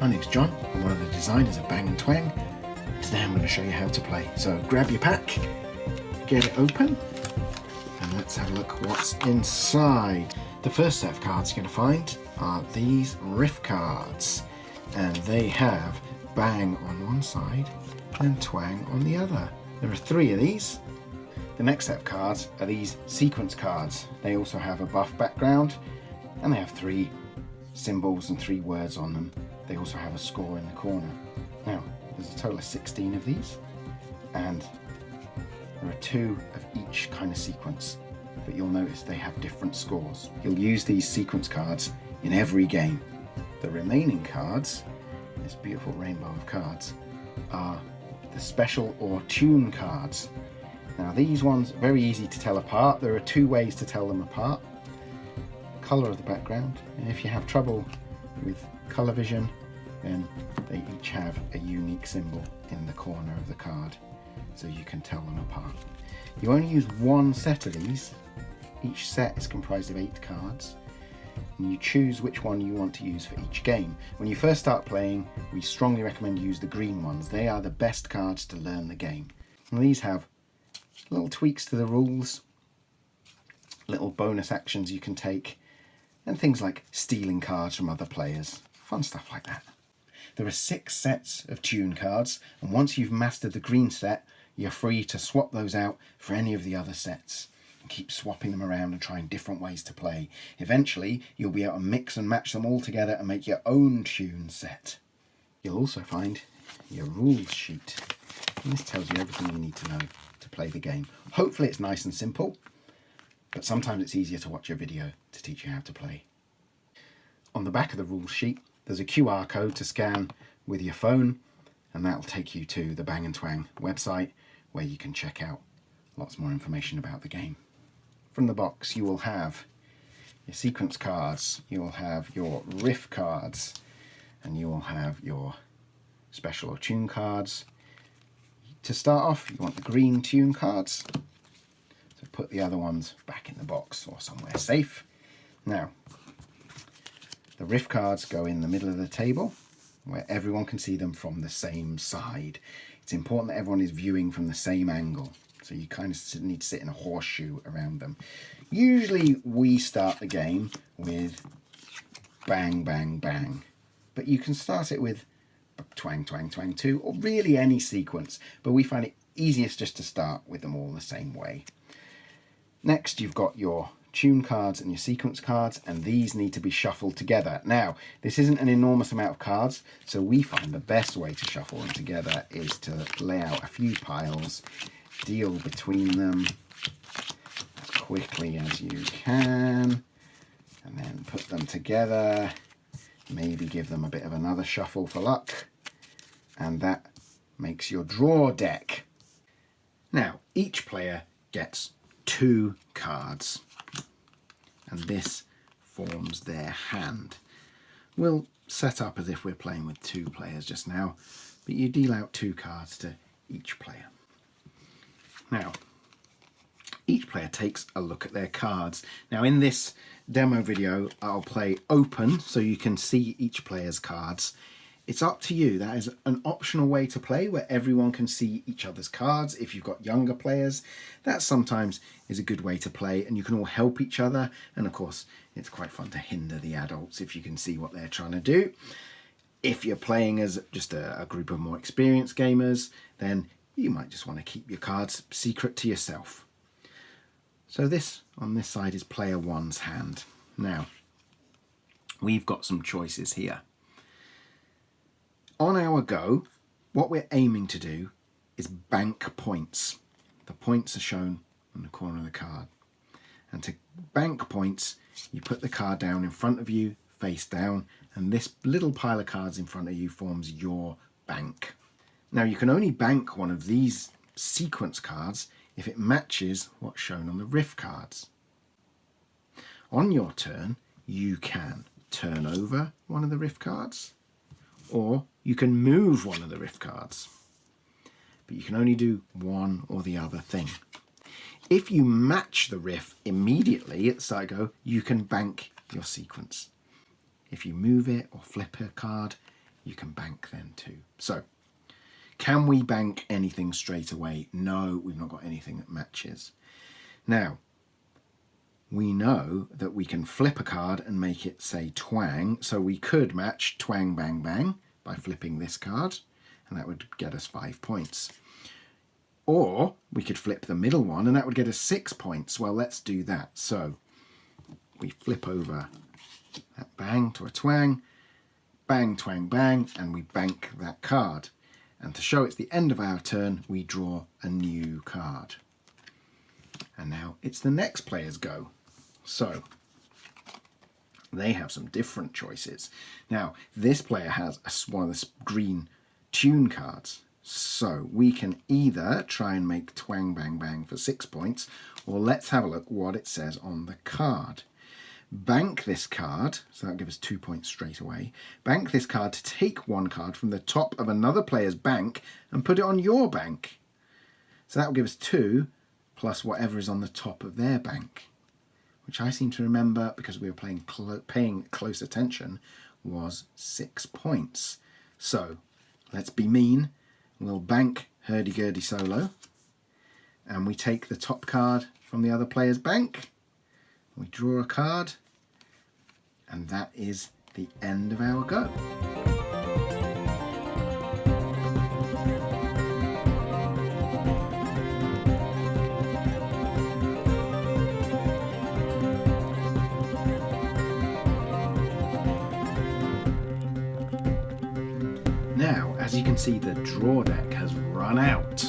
My name's John, I'm one of the designers of Bang Twang. Today I'm going to show you how to play. So grab your pack, get it open, and let's have a look what's inside. The first set of cards you're going to find are these riff cards, and they have Bang on one side and Twang on the other. There are 3 of these. The next set of cards are these sequence cards. They also have a buff background, and they have 3 symbols and 3 words on them. They also have a score in the corner. Now, there's a total of 16 of these, and there are 2 of each kind of sequence, but you'll notice they have different scores. You'll use these sequence cards in every game. The remaining cards, this beautiful rainbow of cards, are the special or tune cards. Now these ones are very easy to tell apart. There are 2 ways to tell them apart. Colour of the background, and if you have trouble with colour vision, then they each have a unique symbol in the corner of the card, so you can tell them apart. You only use 1 set of these. Each set is comprised of 8 cards, and you choose which one you want to use for each game. When you first start playing, we strongly recommend you use the green ones. They are the best cards to learn the game. And these have little tweaks to the rules, little bonus actions you can take, and things like stealing cards from other players. Fun stuff like that. There are 6 sets of tune cards, and once you've mastered the green set, you're free to swap those out for any of the other sets and keep swapping them around and trying different ways to play. Eventually, you'll be able to mix and match them all together and make your own tune set. You'll also find your rules sheet, and this tells you everything you need to know to play the game. Hopefully it's nice and simple, but sometimes it's easier to watch a video to teach you how to play. On the back of the rules sheet, there's a QR code to scan with your phone, and that'll take you to the Bang & Twang website, where you can check out lots more information about the game. From the box you will have your sequence cards, you will have your riff cards, and you will have your special or tune cards. To start off, you want the green tune cards, so put the other ones back in the box or somewhere safe. Now, the riff cards go in the middle of the table where everyone can see them from the same side. It's important that everyone is viewing from the same angle, so you kind of need to sit in a horseshoe around them. Usually we start the game with Bang, Bang, Bang, but you can start it with Twang, Twang, Twang 2, or really any sequence, but we find it easiest just to start with them all the same way. Next, you've got your tune cards and your sequence cards, and these need to be shuffled together. Now, this isn't an enormous amount of cards, so we find the best way to shuffle them together is to lay out a few piles, deal between them as quickly as you can, and then put them together. Maybe give them a bit of another shuffle for luck, and that makes your draw deck. Now, each player gets 2 cards, and this forms their hand. We'll set up as if we're playing with 2 players just now, but you deal out 2 cards to each player. Now, each player takes a look at their cards. Now, in this demo video, I'll play open so you can see each player's cards. It's up to you. That is an optional way to play where everyone can see each other's cards. If you've got younger players, that sometimes is a good way to play, and you can all help each other. And of course, it's quite fun to hinder the adults if you can see what they're trying to do. If you're playing as just a group of more experienced gamers, then you might just want to keep your cards secret to yourself. So this on this side is player 1's hand. Now, we've got some choices here. On our go, what we're aiming to do is bank points. The points are shown on the corner of the card. And to bank points, you put the card down in front of you, face down, and this little pile of cards in front of you forms your bank. Now, you can only bank one of these sequence cards if it matches what's shown on the riff cards. On your turn, you can turn over one of the riff cards, or you can move one of the riff cards, but you can only do one or the other thing. If you match the riff immediately at the start go, you can bank your sequence. If you move it or flip a card, you can bank then too. So, can we bank anything straight away? No, we've not got anything that matches. Now, we know that we can flip a card and make it say Twang, so we could match Twang Bang Bang by flipping this card, and that would get us 5 points. Or we could flip the middle one, and that would get us 6 points. Well, let's do that. So we flip over that bang to a twang, bang, twang, bang, and we bank that card. And to show it's the end of our turn, we draw a new card. And now it's the next player's go. So they have some different choices. Now, this player has one of the green tune cards. So we can either try and make Twang Bang Bang for 6 points, or let's have a look what it says on the card. Bank this card, so that'll give us 2 points straight away. Bank this card to take one card from the top of another player's bank and put it on your bank. So that will give us 2 plus whatever is on the top of their bank, which I seem to remember, because we were paying close attention, was 6 points. So let's be mean. We'll bank Hurdy-Gurdy Solo, and we take the top card from the other player's bank. We draw a card, and that is the end of our go. Now, as you can see, the draw deck has run out.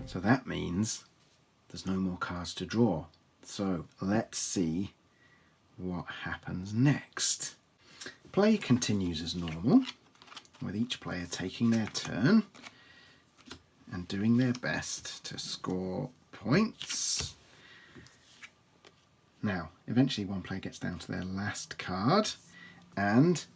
So that means there's no more cards to draw. So let's see what happens next. Play continues as normal, with each player taking their turn and doing their best to score points. Now, eventually one player gets down to their last card, and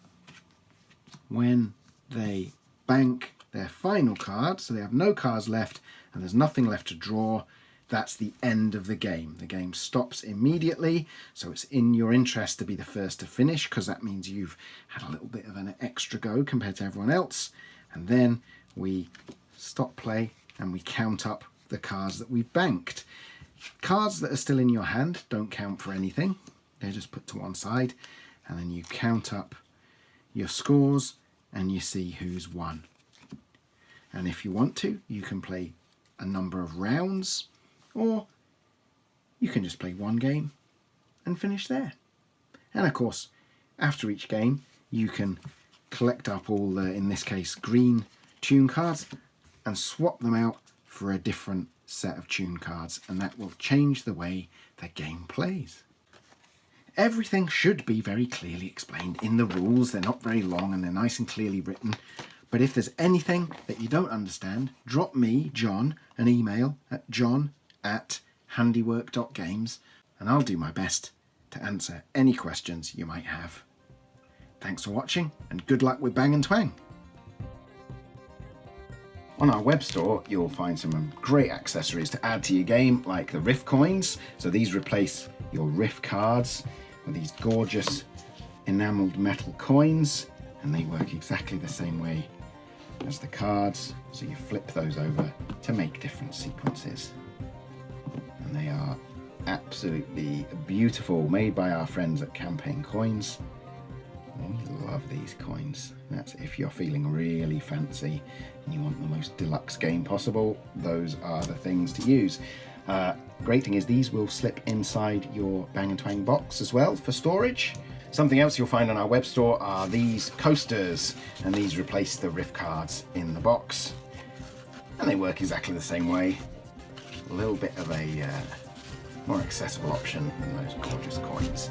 when they bank their final card, so they have no cards left and there's nothing left to draw, that's the end of the game. The game stops immediately, so it's in your interest to be the first to finish, because that means you've had a little bit of an extra go compared to everyone else. And then we stop play and we count up the cards that we've banked. Cards that are still in your hand don't count for anything. They're just put to one side, and then you count up your scores and you see who's won. And if you want to, you can play a number of rounds, or you can just play one game and finish there. And of course, after each game, you can collect up all the, in this case, green tune cards and swap them out for a different set of tune cards, and that will change the way the game plays. Everything should be very clearly explained in the rules. They're not very long and they're nice and clearly written. But if there's anything that you don't understand, drop me, John, an email at john@handiwork.games, and I'll do my best to answer any questions you might have. Thanks for watching, and good luck with Bang and Twang. On our web store, you'll find some great accessories to add to your game, like the Riff coins. So these replace your Riff cards with these gorgeous enameled metal coins, and they work exactly the same way as the cards. So you flip those over to make different sequences. And they are absolutely beautiful, made by our friends at Campaign Coins. We love these coins. That's if you're feeling really fancy and you want the most deluxe game possible, those are the things to use. Great thing is these will slip inside your Bang & Twang box as well for storage. Something else you'll find on our web store are these coasters, and these replace the Riff cards in the box. And they work exactly the same way. A little bit of a more accessible option than those gorgeous coins.